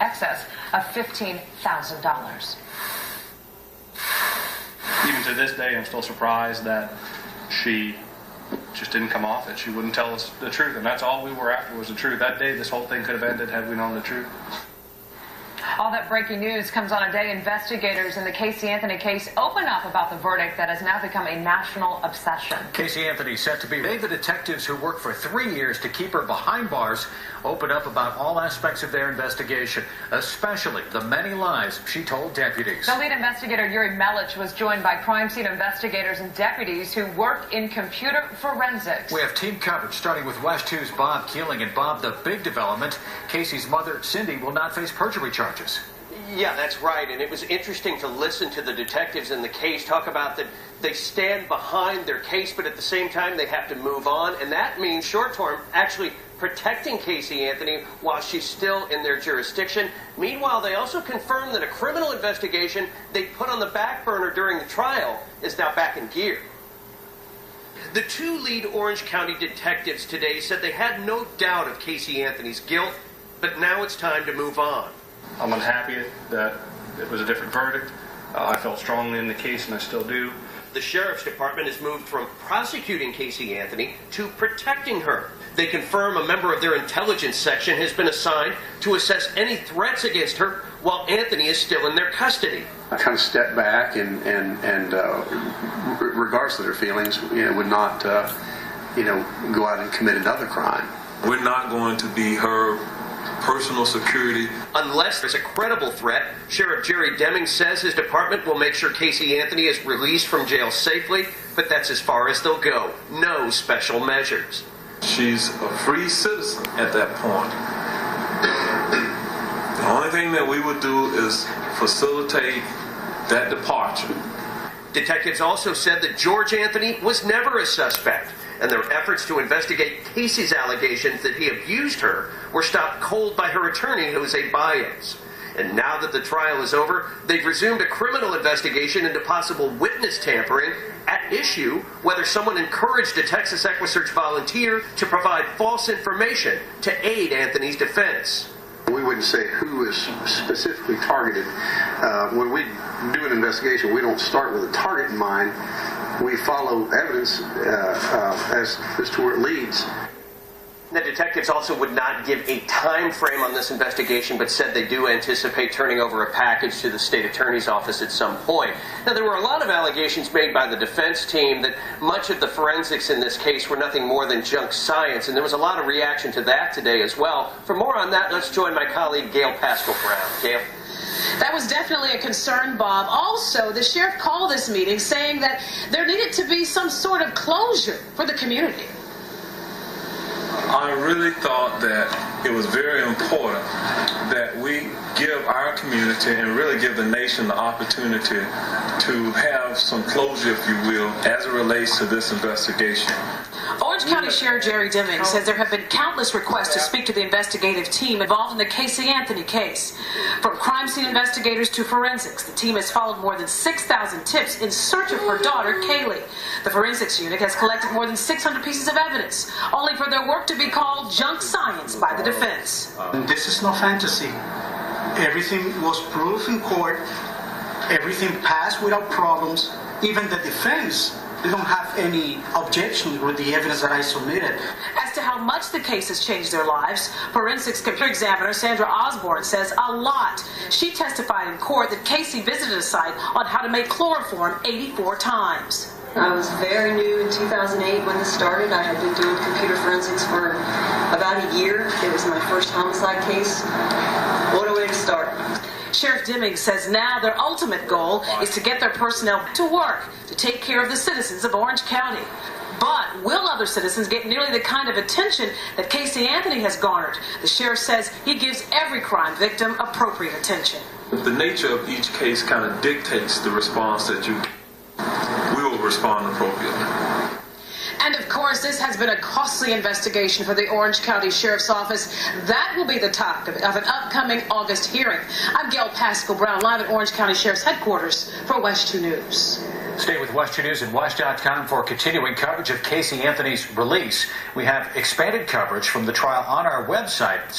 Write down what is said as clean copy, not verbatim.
excess of $15,000. Even to this day, I'm still surprised that she just didn't come off it. She wouldn't tell us the truth, and that's all we were after was the truth. That day, this whole thing could have ended had we known the truth. All that breaking news comes on a day investigators in the Casey Anthony case open up about the verdict that has now become a national obsession. Casey Anthony set to be the detectives who worked for 3 years to keep her behind bars open up about all aspects of their investigation, especially the many lies she told deputies. The lead investigator, Yuri Melich, was joined by crime scene investigators and deputies who work in computer forensics. We have team coverage starting with West 2's Bob Keeling. And Bob, the big development, Casey's mother, Cindy, will not face perjury charges. Yeah, that's right. And it was interesting to listen to the detectives in the case talk about that they stand behind their case, but at the same time they have to move on. And that means short term actually protecting Casey Anthony while she's still in their jurisdiction. Meanwhile, they also confirmed that a criminal investigation they put on the back burner during the trial is now back in gear. The two lead Orange County detectives today said they had no doubt of Casey Anthony's guilt, but now it's time to move on. I'm unhappy that it was a different verdict. I felt strongly in the case, and I still do. The Sheriff's Department has moved from prosecuting Casey Anthony to protecting her. They confirm a member of their intelligence section has been assigned to assess any threats against her while Anthony is still in their custody. I kind of stepped back and regardless of their feelings, would not, go out and commit another crime. We're not going to be her personal security. Unless there's a credible threat, Sheriff Jerry Deming says his department will make sure Casey Anthony is released from jail safely, but that's as far as they'll go. No special measures. She's a free citizen at that point. The only thing that we would do is facilitate that departure. Detectives also said that George Anthony was never a suspect, and their efforts to investigate Casey's allegations that he abused her were stopped cold by her attorney, Jose Baez. And now that the trial is over, they've resumed a criminal investigation into possible witness tampering, at issue whether someone encouraged a Texas Equisearch volunteer to provide false information to aid Anthony's defense. We wouldn't say who is specifically targeted. When we do an investigation, we don't start with a target in mind. We follow evidence as to where it leads. The detectives also would not give a time frame on this investigation, but said they do anticipate turning over a package to the state attorney's office at some point. Now, there were a lot of allegations made by the defense team that much of the forensics in this case were nothing more than junk science, and there was a lot of reaction to that today as well. For more on that, let's join my colleague Gail Pascal-Brown. Gail? That was definitely a concern, Bob. Also, the sheriff called this meeting saying that there needed to be some sort of closure for the community. I really thought that it was very important that we give our community and really give the nation the opportunity to have some closure, if you will, as it relates to this investigation. Orange County Sheriff Jerry Deming says there have been countless requests to speak to the investigative team involved in the Casey Anthony case. From crime scene investigators to forensics, the team has followed more than 6,000 tips in search of her daughter, Kaylee. The forensics unit has collected more than 600 pieces of evidence, only for their work to be called junk science by the defense. This is no fantasy. Everything was proved in court. Everything passed without problems. Even the defense, they don't have any objections with the evidence that I submitted. As to how much the case has changed their lives, forensics computer examiner Sandra Osborne says a lot. She testified in court that Casey visited a site on how to make chloroform 84 times. I was very new in 2008 when this started. I had been doing computer forensics for about a year. It was my first homicide case. What a way to start. Sheriff Deming says now their ultimate goal is to get their personnel to work to take care of the citizens of Orange County. But will other citizens get nearly the kind of attention that Casey Anthony has garnered? The sheriff says he gives every crime victim appropriate attention. The nature of each case kind of dictates the response that you get. We will respond appropriately. And of course, this has been a costly investigation for the Orange County Sheriff's Office. That will be the topic of an upcoming August hearing. I'm Gail Pascal-Brown, live at Orange County Sheriff's Headquarters for West 2 News. Stay with West 2 News and West.com for continuing coverage of Casey Anthony's release. We have expanded coverage from the trial on our website.